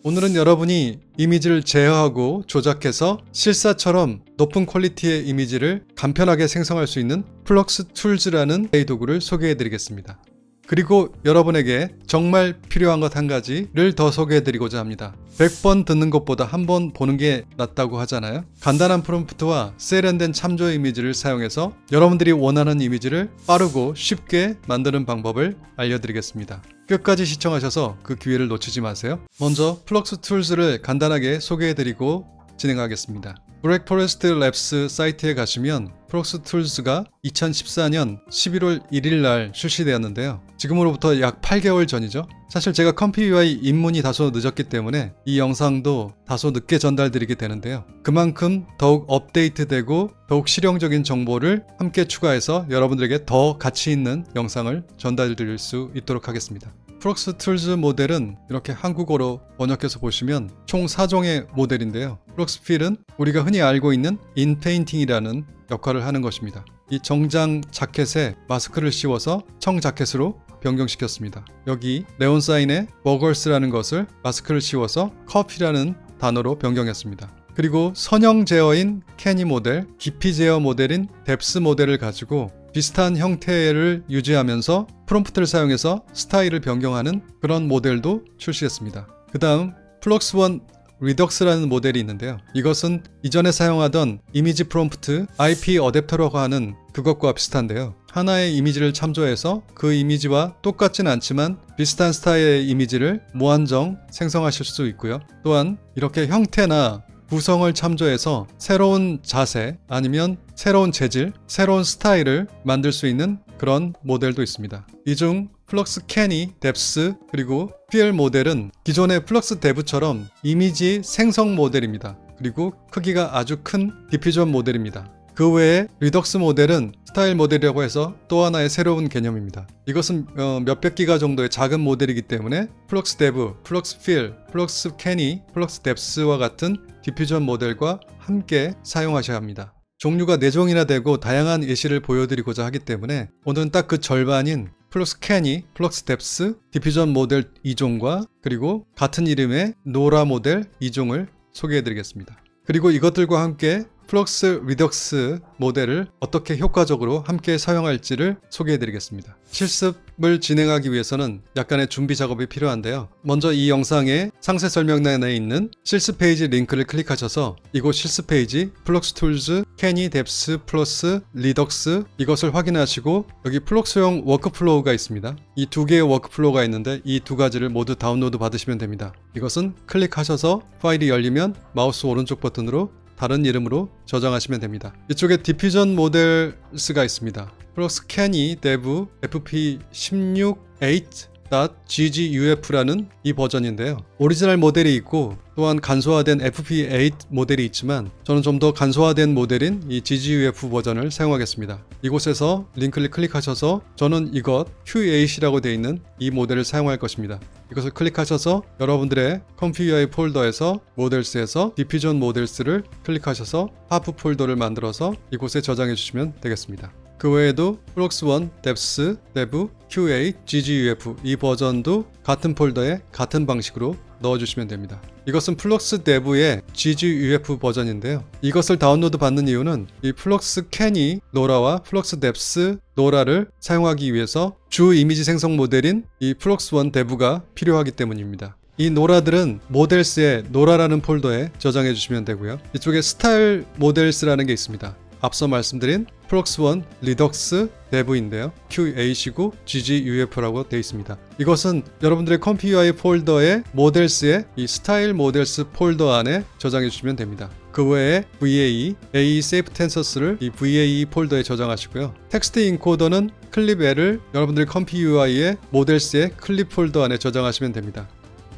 오늘은 여러분이 이미지를 제어하고 조작해서 실사처럼 높은 퀄리티의 이미지를 간편하게 생성할 수 있는 플럭스 툴즈라는 AI 도구를 소개해 드리겠습니다. 그리고 여러분에게 정말 필요한 것 한 가지를 더 소개해 드리고자 합니다. 100번 듣는 것보다 한 번 보는 게 낫다고 하잖아요. 간단한 프롬프트와 세련된 참조 이미지를 사용해서 여러분들이 원하는 이미지를 빠르고 쉽게 만드는 방법을 알려드리겠습니다. 끝까지 시청하셔서 그 기회를 놓치지 마세요. 먼저 플럭스 툴즈를 간단하게 소개해 드리고 진행하겠습니다. 브렉 포레스트 랩스 사이트에 가시면 플럭스 툴즈가 2014년 11월 1일 날 출시되었는데요. 지금으로부터 약 8개월 전이죠. 사실 제가 컴퓨UI 입문이 다소 늦었기 때문에 이 영상도 다소 늦게 전달드리게 되는데요. 그만큼 더욱 업데이트되고 더욱 실용적인 정보를 함께 추가해서 여러분들에게 더 가치 있는 영상을 전달드릴 수 있도록 하겠습니다. 플럭스 툴즈 모델은 이렇게 한국어로 번역해서 보시면 총 4종의 모델인데요. 플럭스 필은 우리가 흔히 알고 있는 인페인팅이라는 역할을 하는 것입니다. 이 정장 자켓에 마스크를 씌워서 청 자켓으로 변경시켰습니다. 여기 네온 사인에 버거스라는 것을 마스크를 씌워서 커피라는 단어로 변경했습니다. 그리고 선형 제어인 캐니 모델, 깊이 제어 모델인 뎁스 모델을 가지고 비슷한 형태를 유지하면서 프롬프트를 사용해서 스타일을 변경하는 그런 모델도 출시했습니다. 그 다음 플럭스1 리덕스라는 모델이 있는데요. 이것은 이전에 사용하던 이미지 프롬프트 IP 어댑터라고 하는 그것과 비슷한데요. 하나의 이미지를 참조해서 그 이미지와 똑같진 않지만 비슷한 스타일의 이미지를 무한정 생성하실 수 있고요. 또한 이렇게 형태나 구성을 참조해서 새로운 자세 아니면 새로운 재질, 새로운 스타일을 만들 수 있는 그런 모델도 있습니다. 이 중 플럭스 캐니, 뎁스, 그리고 필 모델은 기존의 플럭스 데브처럼 이미지 생성 모델입니다. 그리고 크기가 아주 큰 디퓨전 모델입니다. 그 외에 리덕스 모델은 스타일 모델이라고 해서 또 하나의 새로운 개념입니다. 이것은 몇백 기가 정도의 작은 모델이기 때문에 플럭스 데브, 플럭스 필, 플럭스 캐니, 플럭스 뎁스와 같은 디퓨전 모델과 함께 사용하셔야 합니다. 종류가 4종이나 되고 다양한 예시를 보여드리고자 하기 때문에 오늘은 딱 그 절반인 플럭스 캐니, 플럭스 뎁스, 디퓨전 모델 2종과 그리고 같은 이름의 노라 모델 2종을 소개해드리겠습니다. 그리고 이것들과 함께 플럭스 리덕스 모델을 어떻게 효과적으로 함께 사용할지를 소개해드리겠습니다. 실습을 진행하기 위해서는 약간의 준비 작업이 필요한데요. 먼저 이 영상의 상세 설명란에 있는 실습 페이지 링크를 클릭하셔서 이곳 실습 페이지 플럭스 툴즈, 캐니, 뎁스, 플러스, 리덕스 이것을 확인하시고 여기 플럭스용 워크플로우가 있습니다. 이 두 개의 워크플로우가 있는데 이 두 가지를 모두 다운로드 받으시면 됩니다. 이것은 클릭하셔서 파일이 열리면 마우스 오른쪽 버튼으로 다른 이름으로 저장하시면 됩니다. 이쪽에 디퓨전 모델스가 있습니다. 플럭스 캐니 데브 fp16.8.gguf라는 이 버전인데요. 오리지널 모델이 있고 또한 간소화된 fp8 모델이 있지만 저는 좀 더 간소화된 모델인 이 gguf 버전을 사용하겠습니다. 이곳에서 링크를 클릭하셔서 저는 이것 Q8이라고 되어 있는 이 모델을 사용할 것입니다. 이것을 클릭하셔서 여러분들의 컴퓨UI 폴더에서 모델스에서 디퓨전 모델스를 클릭하셔서 하프 폴더를 만들어서 이곳에 저장해 주시면 되겠습니다. 그 외에도 플럭스1, 뎁스, 데브, Q8, gguf 이 버전도 같은 폴더에 같은 방식으로 넣어주시면 됩니다. 이것은 플럭스 데브의 gguf 버전인데요. 이것을 다운로드 받는 이유는 이 플럭스 캐니 노라와 플럭스 뎁스 노라를 사용하기 위해서 주 이미지 생성 모델인 이 플럭스1 데브가 필요하기 때문입니다. 이 노라들은 모델스의 노라라는 폴더에 저장해 주시면 되고요. 이쪽에 스타일 모델스라는 게 있습니다. 앞서 말씀드린 플럭스1 리덕스 데브인데요. Q8이고 gguf라고 되어 있습니다. 이것은 여러분들의 컴퓨UI 폴더의 모델스의 이 스타일 모델스 폴더 안에 저장해 주시면 됩니다. 그 외에 VAE, AE Safe Tensors를 이 VAE 폴더에 저장하시고요. 텍스트 인코더는 클립L을 여러분들의 컴퓨UI의 모델스의 클립 폴더 안에 저장하시면 됩니다.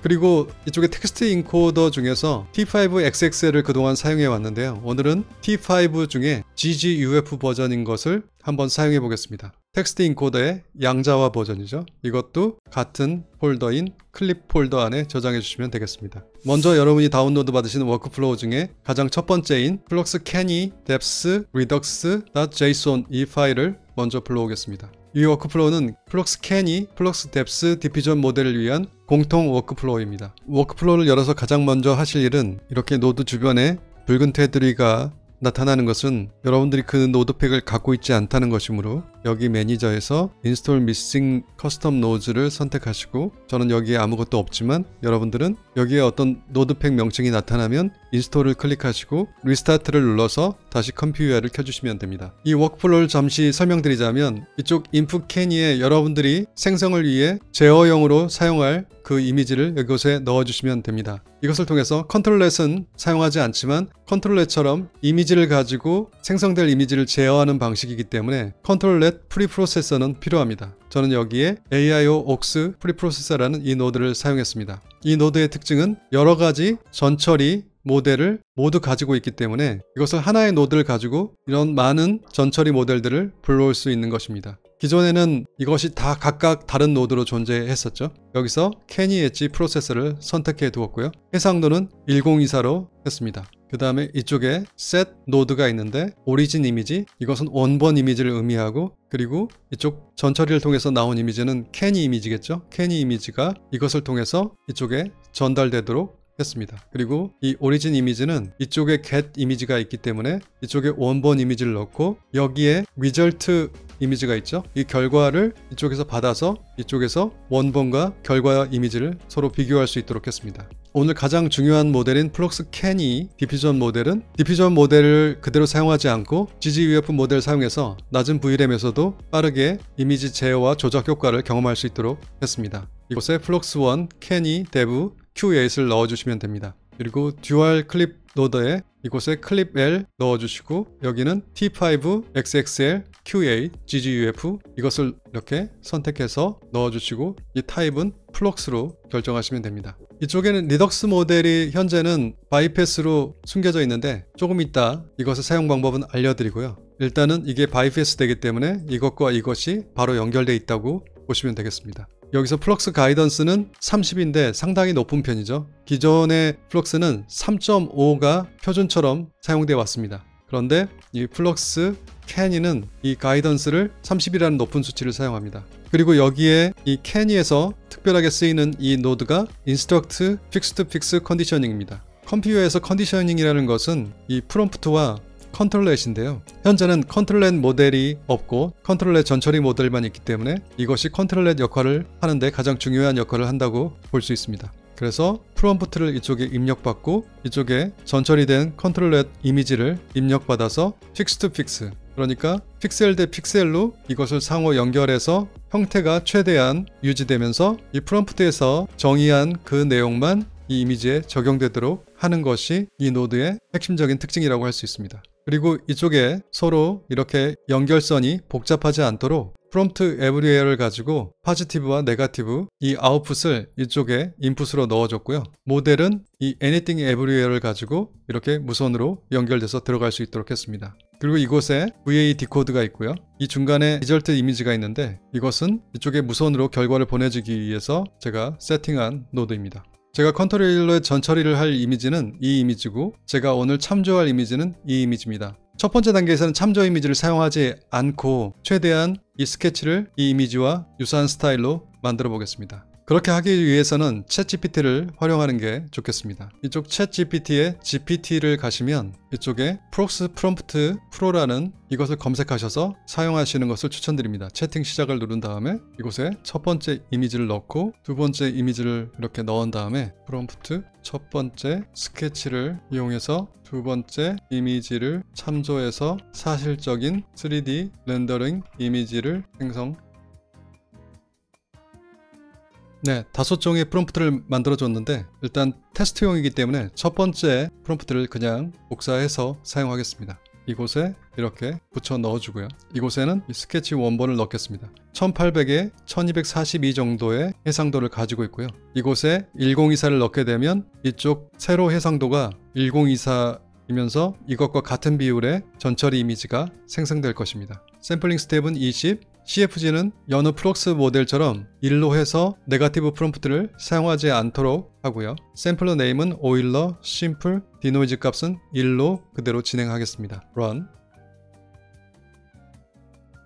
그리고 이쪽에 텍스트 인코더 중에서 T5XXL을 그동안 사용해 왔는데요. 오늘은 T5 중에 gguf 버전인 것을 한번 사용해 보겠습니다. 텍스트 인코더의 양자화 버전이죠. 이것도 같은 폴더인 클립 폴더 안에 저장해 주시면 되겠습니다. 먼저 여러분이 다운로드 받으신 워크플로우 중에 가장 첫 번째인 플럭스 캐니 뎁스 리덕스.json 이 파일을 먼저 불러오겠습니다. 이 워크플로우는 플럭스 캔이 플럭스 뎁스 디퓨전 모델을 위한 공통 워크플로우입니다. 워크플로우를 열어서 가장 먼저 하실 일은 이렇게 노드 주변에 붉은 테두리가 나타나는 것은 여러분들이 그 노드팩을 갖고 있지 않다는 것이므로 여기 매니저에서 Install Missing Custom Nodes를 선택하시고, 저는 여기에 아무것도 없지만 여러분들은 여기에 어떤 노드팩 명칭이 나타나면 인스톨을 클릭하시고 리스타트를 눌러서 다시 컴퓨어를 켜주시면 됩니다. 이 워크플로우를 잠시 설명드리자면, 이쪽 input can이에 여러분들이 생성을 위해 제어용으로 사용할 그 이미지를 이곳에 넣어주시면 됩니다. 이것을 통해서 컨트롤렛은 사용하지 않지만 컨트롤렛처럼 이미지를 가지고 생성될 이미지를 제어하는 방식이기 때문에 컨트롤렛 프리프로세서는 필요합니다. 저는 여기에 AIO aux 프리프로세서라는 이 노드를 사용했습니다. 이 노드의 특징은 여러 가지 전처리 모델을 모두 가지고 있기 때문에 이것을 하나의 노드를 가지고 이런 많은 전처리 모델들을 불러올 수 있는 것입니다. 기존에는 이것이 다 각각 다른 노드로 존재했었죠. 여기서 캐니 엣지 프로세서를 선택해 두었고요. 해상도는 1024로 했습니다. 그 다음에 이쪽에 set 노드가 있는데 오리진 이미지, 이것은 원본 이미지를 의미하고, 그리고 이쪽 전처리를 통해서 나온 이미지는 캐니 이미지겠죠. 캐니 이미지가 이것을 통해서 이쪽에 전달되도록 했습니다. 그리고 이 오리진 이미지는 이쪽에 get 이미지가 있기 때문에 이쪽에 원본 이미지를 넣고, 여기에 result 이미지가 있죠. 이 결과를 이쪽에서 받아서 이쪽에서 원본과 결과 이미지를 서로 비교할 수 있도록 했습니다. 오늘 가장 중요한 모델인 플럭스 캔이 디퓨전 모델은 디퓨전 모델을 그대로 사용하지 않고 GGUF 모델을 사용해서 낮은 VRAM에서도 빠르게 이미지 제어와 조작 효과를 경험할 수 있도록 했습니다. 이곳에 플럭스1 캔이 dev Q8을 넣어주시면 됩니다. 그리고 듀얼 클립 노더에 이곳에 클립 L 넣어주시고, 여기는 T5 XXL Q8 GGUF 이것을 이렇게 선택해서 넣어주시고, 이 타입은 플럭스로 결정하시면 됩니다. 이쪽에는 리덕스 모델이 현재는 바이패스로 숨겨져 있는데 조금 이따 이것의 사용 방법은 알려드리고요. 일단은 이게 바이패스 되기 때문에 이것과 이것이 바로 연결되어 있다고 보시면 되겠습니다. 여기서 플럭스 가이던스는 30인데 상당히 높은 편이죠. 기존의 플럭스는 3.5가 표준처럼 사용되어 왔습니다. 그런데 이 플럭스 캐니는 이 가이던스를 30이라는 높은 수치를 사용합니다. 그리고 여기에 이 캐니에서 특별하게 쓰이는 이 노드가 Instruct Fixed Fix Conditioning입니다. 컴퓨터에서 컨디셔닝이라는 것은 이 프롬프트와 컨트롤렛인데요. 현재는 컨트롤렛 모델이 없고 컨트롤렛 전처리 모델만 있기 때문에 이것이 컨트롤렛 역할을 하는데 가장 중요한 역할을 한다고 볼 수 있습니다. 그래서 프롬프트를 이쪽에 입력받고 이쪽에 전처리된 컨트롤렛 이미지를 입력받아서 픽스트 픽스, 그러니까 픽셀 대 픽셀로 이것을 상호 연결해서 형태가 최대한 유지되면서 이 프롬프트에서 정의한 그 내용만 이 이미지에 적용되도록 하는 것이 이 노드의 핵심적인 특징이라고 할 수 있습니다. 그리고 이쪽에 서로 이렇게 연결선이 복잡하지 않도록 프롬프트 에브리웨어를 가지고 포지티브와 네거티브 이 아웃풋을 이쪽에 인풋으로 넣어줬고요. 모델은 이 anything everywhere를 가지고 이렇게 무선으로 연결돼서 들어갈 수 있도록 했습니다. 그리고 이곳에 VA 디코드가 있고요. 이 중간에 리절트 이미지가 있는데 이것은 이쪽에 무선으로 결과를 보내주기 위해서 제가 세팅한 노드입니다. 제가 컨트롤러에 전처리를 할 이미지는 이 이미지고, 제가 오늘 참조할 이미지는 이 이미지입니다. 첫 번째 단계에서는 참조 이미지를 사용하지 않고 최대한 이 스케치를 이 이미지와 유사한 스타일로 만들어 보겠습니다. 그렇게 하기 위해서는 챗GPT를 활용하는 게 좋겠습니다. 이쪽 챗GPT에 GPT를 가시면 이쪽에 프록스 프롬프트 프로라는 이것을 검색하셔서 사용하시는 것을 추천드립니다. 채팅 시작을 누른 다음에 이곳에 첫 번째 이미지를 넣고 두 번째 이미지를 이렇게 넣은 다음에 프롬프트 첫 번째 스케치를 이용해서 두 번째 이미지를 참조해서 사실적인 3D 렌더링 이미지를 생성. 네, 5종의 프롬프트를 만들어줬는데 일단 테스트용이기 때문에 첫 번째 프롬프트를 그냥 복사해서 사용하겠습니다. 이곳에 이렇게 붙여 넣어주고요. 이곳에는 이 스케치 원본을 넣겠습니다. 1800에 1242 정도의 해상도를 가지고 있고요. 이곳에 1024를 넣게 되면 이쪽 세로 해상도가 1024이면서 이것과 같은 비율의 전처리 이미지가 생성될 것입니다. 샘플링 스텝은 20, CFG는 여느 플럭스 모델처럼 1로 해서 네거티브 프롬프트를 사용하지 않도록 하고요. 샘플러 네임은 오일러, 심플, 디노이즈 값은 1로 그대로 진행하겠습니다. Run.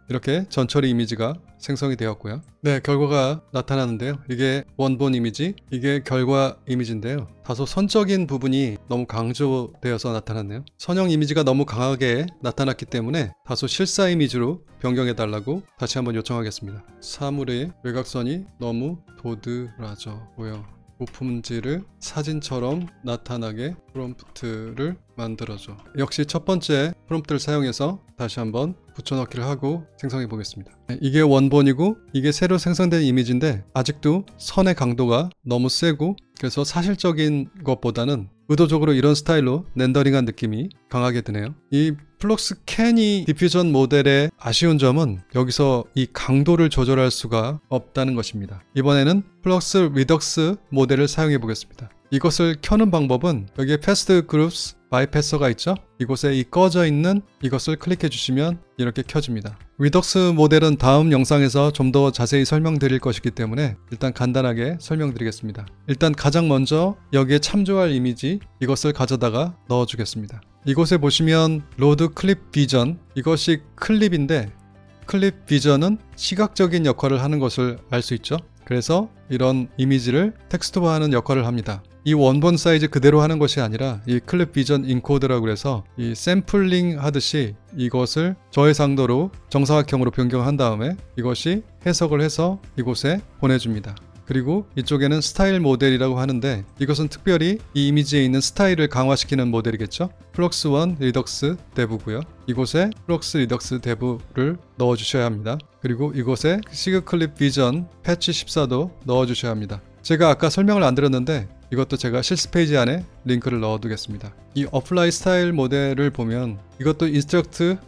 이렇게 전처리 이미지가 생성이 되었고요. 네, 결과가 나타나는데요. 이게 원본 이미지, 이게 결과 이미지인데요. 다소 선적인 부분이 너무 강조되어서 나타났네요. 선형 이미지가 너무 강하게 나타났기 때문에 다소 실사 이미지로 변경해 달라고 다시 한번 요청하겠습니다. 사물의 외곽선이 너무 도드라져 보여. 부품질을 사진처럼 나타나게 프롬프트를 만들어줘. 역시 첫 번째 프롬프트를 사용해서 다시 한번 붙여넣기를 하고 생성해 보겠습니다. 이게 원본이고 이게 새로 생성된 이미지인데 아직도 선의 강도가 너무 세고 그래서 사실적인 것보다는 의도적으로 이런 스타일로 렌더링한 느낌이 강하게 드네요. 이 플럭스 캐니 디퓨전 모델의 아쉬운 점은 여기서 이 강도를 조절할 수가 없다는 것입니다. 이번에는 플럭스 리덕스 모델을 사용해 보겠습니다. 이것을 켜는 방법은 여기에 패스트 그룹스 바이패서가 있죠. 이곳에 이 꺼져 있는 이것을 클릭해 주시면 이렇게 켜집니다. 리덕스 모델은 다음 영상에서 좀 더 자세히 설명드릴 것이기 때문에 일단 간단하게 설명드리겠습니다. 일단 가장 먼저 여기에 참조할 이미지 이것을 가져다가 넣어 주겠습니다. 이곳에 보시면 로드 클립 비전, 이것이 클립인데 클립 비전은 시각적인 역할을 하는 것을 알 수 있죠. 그래서 이런 이미지를 텍스트화하는 역할을 합니다. 이 원본 사이즈 그대로 하는 것이 아니라 이 클립 비전 인코드라고 해서 이 샘플링 하듯이 이것을 저해상도로 정사각형으로 변경한 다음에 이것이 해석을 해서 이곳에 보내줍니다. 그리고 이쪽에는 스타일 모델이라고 하는데 이것은 특별히 이 이미지에 있는 스타일을 강화시키는 모델이겠죠. 플럭스 1 리덕스 데브고요. 이곳에 플럭스 리덕스 데브를 넣어 주셔야 합니다. 그리고 이곳에 시그 클립 비전 패치 14도 넣어 주셔야 합니다. 제가 아까 설명을 안 드렸는데 이것도 제가 실습 페이지 안에 링크를 넣어 두겠습니다. 이 어플라이 스타일 모델을 보면 이것도 인스트럭트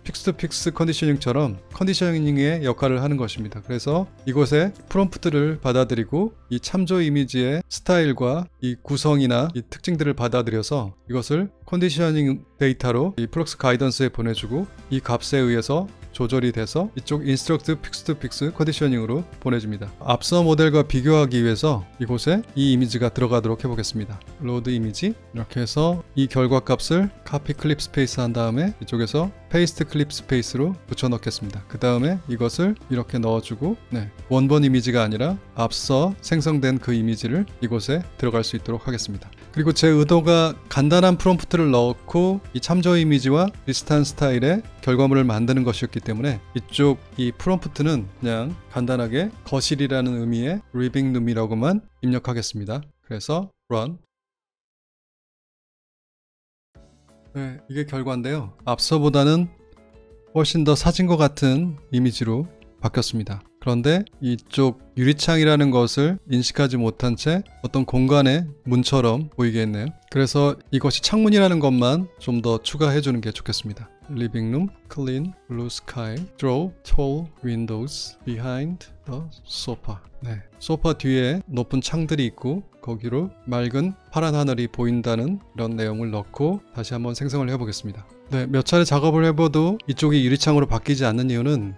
픽스 투 픽스 컨디셔닝처럼 컨디셔닝의 역할을 하는 것입니다. 그래서 이곳에 프롬프트를 받아들이고 이 참조 이미지의 스타일과 이 구성이나 이 특징들을 받아들여서 이것을 컨디셔닝 데이터로 이 플럭스 가이던스에 보내주고 이 값에 의해서 조절이 돼서 이쪽 인스트럭트 픽스 투 픽스 컨디셔닝으로 보내줍니다. 앞서 모델과 비교하기 위해서 이곳에 이 이미지가 들어가도록 해보겠습니다. 로드 이미지 이렇게 해서 이 결과 값을 카피 클립 스페이스 한 다음에 이쪽에서 페이스트 클립 스페이스로 붙여 넣겠습니다. 그 다음에 이것을 이렇게 넣어주고 원본 이미지가 아니라 앞서 생성된 그 이미지를 이곳에 들어갈 수 있도록 하겠습니다. 그리고 제 의도가 간단한 프롬프트를 넣고 이 참조 이미지와 비슷한 스타일의 결과물을 만드는 것이었기 때문에 이쪽 이 프롬프트는 그냥 간단하게 거실이라는 의미의 리빙 룸이라고만 입력하겠습니다. 그래서 run. 네, 이게 결과인데요. 앞서보다는 훨씬 더 사진과 같은 이미지로 바뀌었습니다. 그런데 이쪽 유리창이라는 것을 인식하지 못한 채 어떤 공간의 문처럼 보이게 했네요. 그래서 이것이 창문이라는 것만 좀 더 추가해 주는 게 좋겠습니다. Living room, clean, blue sky, draw tall windows behind the sofa. 네, 소파 뒤에 높은 창들이 있고 거기로 맑은 파란 하늘이 보인다는 이런 내용을 넣고 다시 한번 생성을 해보겠습니다. 네, 몇 차례 작업을 해봐도 이쪽이 유리창으로 바뀌지 않는 이유는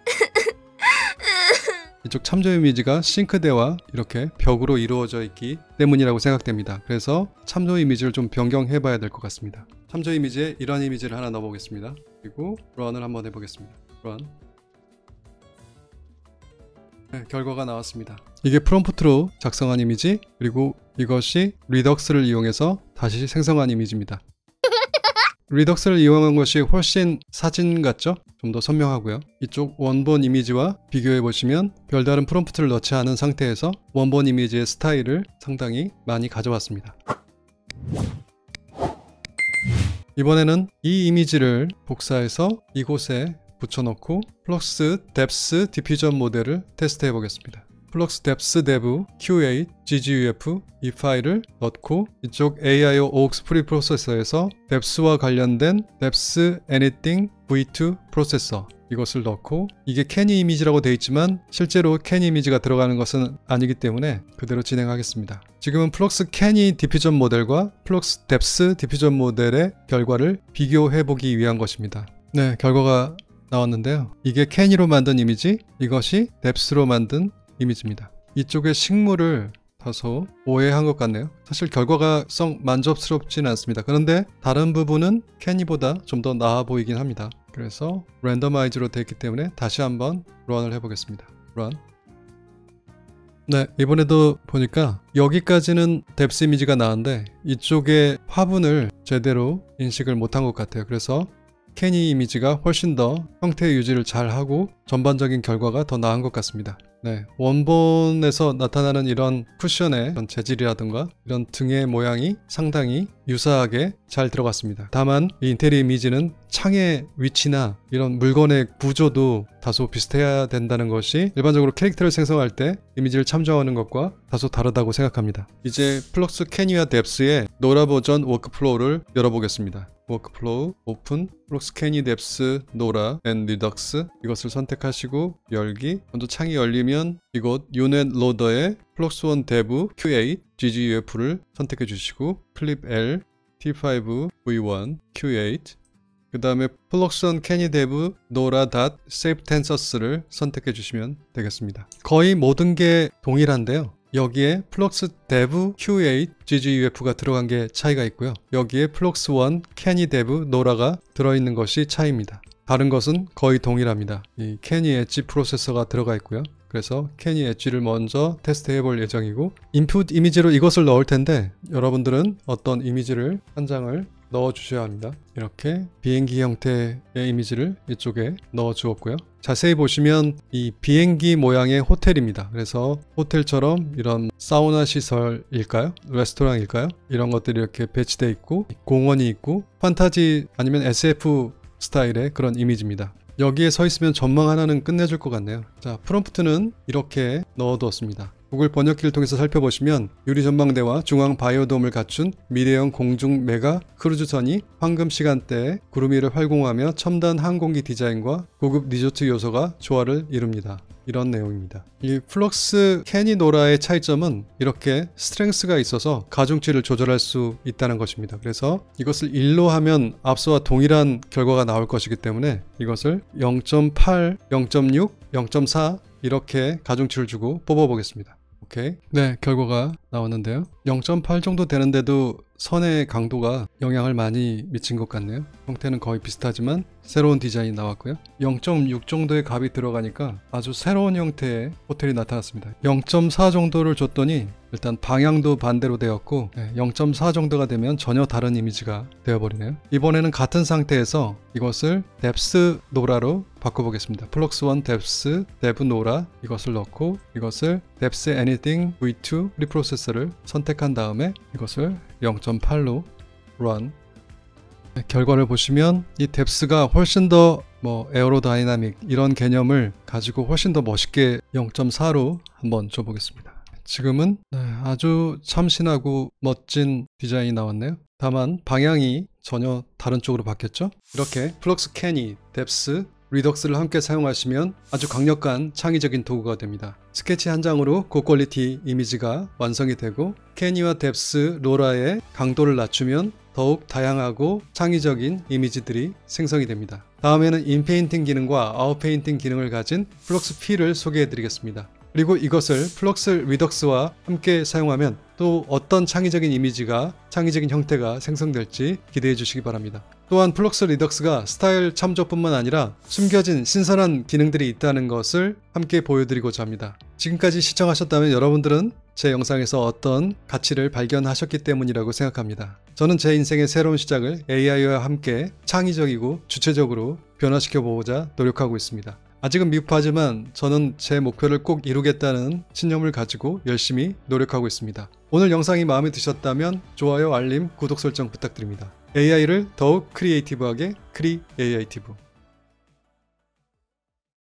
이쪽 참조 이미지가 싱크대와 이렇게 벽으로 이루어져 있기 때문이라고 생각됩니다. 그래서 참조 이미지를 좀 변경해 봐야 될 것 같습니다. 참조 이미지에 이런 이미지를 하나 넣어 보겠습니다. 그리고 런을 한번 해보겠습니다. 런. 네, 결과가 나왔습니다. 이게 프롬프트로 작성한 이미지, 그리고 이것이 리덕스를 이용해서 다시 생성한 이미지입니다. 리덕스를 이용한 것이 훨씬 사진 같죠? 좀 더 선명하고요. 이쪽 원본 이미지와 비교해 보시면 별다른 프롬프트를 넣지 않은 상태에서 원본 이미지의 스타일을 상당히 많이 가져왔습니다. 이번에는 이 이미지를 복사해서 이곳에 붙여넣고 플럭스 뎁스 디퓨전 모델을 테스트해 보겠습니다. 플럭스 뎁스 데브 Q8 gguf 이 파일을 넣고 이쪽 AIO aux 프리프로세서에서 뎁스와 관련된 뎁스 anything v2 프로세서 이것을 넣고 이게 캐니 이미지라고 되어 있지만 실제로 캐니 이미지가 들어가는 것은 아니기 때문에 그대로 진행하겠습니다. 지금은 플럭스 캐니 디퓨전 모델과 플럭스 뎁스 디퓨전 모델의 결과를 비교해 보기 위한 것입니다. 네, 결과가 나왔는데요. 이게 캐니로 만든 이미지, 이것이 뎁스로 만든 이미지입니다. 이쪽의 식물을 다소 오해한 것 같네요. 사실 결과가 썩 만족스럽지는 않습니다. 그런데 다른 부분은 캐니보다 좀 더 나아 보이긴 합니다. 그래서 랜더마이즈로 되어 있기 때문에 다시 한번 런을 해보겠습니다. 런. 네, 이번에도 보니까 여기까지는 뎁스 이미지가 나왔는데 이쪽에 화분을 제대로 인식을 못한 것 같아요. 그래서 캐니 이미지가 훨씬 더 형태 유지를 잘 하고 전반적인 결과가 더 나은 것 같습니다. 네, 원본에서 나타나는 이런 쿠션의 이런 재질이라든가 이런 등의 모양이 상당히 유사하게 잘 들어갔습니다. 다만 이 인테리어 이미지는 창의 위치나 이런 물건의 구조도 다소 비슷해야 된다는 것이 일반적으로 캐릭터를 생성할 때 이미지를 참조하는 것과 다소 다르다고 생각합니다. 이제 플럭스 캐니와 뎁스의 노라 버전 워크플로우를 열어보겠습니다. 워크플로우 오픈 플럭스 캐니 뎁스 노라 앤 리덕스 이것을 선택하시고 열기. 먼저 창이 열리면 이곳 유넷 로더의 플럭스1 데브 Q8 GGUF를 선택해 주시고 클립 L T5 V1 Q8 그 다음에 플럭스1 캐니 데브 노라 닷 세이프 텐서스를 선택해 주시면 되겠습니다. 거의 모든 게 동일한데요. 여기에 플럭스 데브 Q8 GGUF가 들어간 게 차이가 있고요. 여기에 플럭스1 캐니 데브 노라가 들어있는 것이 차이입니다. 다른 것은 거의 동일합니다. 이 캐니 엣지 프로세서가 들어가 있고요. 그래서 캐니 엣지를 먼저 테스트해 볼 예정이고 인풋 이미지로 이것을 넣을 텐데 여러분들은 어떤 이미지를 한 장을 넣어 주셔야 합니다. 이렇게 비행기 형태의 이미지를 이쪽에 넣어 주었고요. 자세히 보시면 이 비행기 모양의 호텔입니다. 그래서 호텔처럼 이런 사우나 시설일까요? 레스토랑일까요? 이런 것들이 이렇게 배치되어 있고 공원이 있고 판타지 아니면 SF 스타일의 그런 이미지입니다. 여기에 서 있으면 전망 하나는 끝내줄 것 같네요. 자, 프롬프트는 이렇게 넣어두었습니다. 구글 번역기를 통해서 살펴보시면 유리 전망대와 중앙 바이오돔을 갖춘 미래형 공중 메가 크루즈선이 황금 시간대에 구름 위를 활공하며 첨단 항공기 디자인과 고급 리조트 요소가 조화를 이룹니다. 이런 내용입니다. 이 플럭스 캐니 노라의 차이점은 이렇게 스트렝스가 있어서 가중치를 조절할 수 있다는 것입니다. 그래서 이것을 1로 하면 앞서와 동일한 결과가 나올 것이기 때문에 이것을 0.8, 0.6, 0.4 이렇게 가중치를 주고 뽑아보겠습니다. 오케이. 네, 결과가 나왔는데요. 0.8 정도 되는데도 선의 강도가 영향을 많이 미친 것 같네요. 형태는 거의 비슷하지만 새로운 디자인이 나왔고요. 0.6 정도의 값이 들어가니까 아주 새로운 형태의 호텔이 나타났습니다. 0.4 정도를 줬더니 일단 방향도 반대로 되었고 0.4 정도가 되면 전혀 다른 이미지가 되어버리네요. 이번에는 같은 상태에서 이것을 뎁스 노라로 바꿔보겠습니다. 플럭스1 뎁스 데브 노라 이것을 넣고 이것을 뎁스 애니띵 V2 프리프로세서를 선택한 다음에 이것을 0.8로 run. 결과를 보시면 이 뎁스가 훨씬 더 에어로다이나믹 이런 개념을 가지고 훨씬 더 멋있게 0.4로 한번 줘보겠습니다. 지금은 아주 참신하고 멋진 디자인이 나왔네요. 다만 방향이 전혀 다른 쪽으로 바뀌었죠. 이렇게 플럭스 캐니, 뎁스, 리덕스를 함께 사용하시면 아주 강력한 창의적인 도구가 됩니다. 스케치 한 장으로 고퀄리티 이미지가 완성이 되고 캐니와 뎁스, 로라의 강도를 낮추면 더욱 다양하고 창의적인 이미지들이 생성이 됩니다. 다음에는 인페인팅 기능과 아웃페인팅 기능을 가진 플럭스 P를 소개해 드리겠습니다. 그리고 이것을 플럭스 리덕스와 함께 사용하면 또 어떤 창의적인 이미지가 창의적인 형태가 생성될지 기대해 주시기 바랍니다. 또한 플럭스 리덕스가 스타일 참조뿐만 아니라 숨겨진 신선한 기능들이 있다는 것을 함께 보여드리고자 합니다. 지금까지 시청하셨다면 여러분들은 제 영상에서 어떤 가치를 발견하셨기 때문이라고 생각합니다. 저는 제 인생의 새로운 시작을 AI와 함께 창의적이고 주체적으로 변화시켜 보고자 노력하고 있습니다. 아직은 미흡하지만 저는 제 목표를 꼭 이루겠다는 신념을 가지고 열심히 노력하고 있습니다. 오늘 영상이 마음에 드셨다면 좋아요, 알림, 구독 설정 부탁드립니다. AI를 더욱 크리에이티브하게 크리에이티브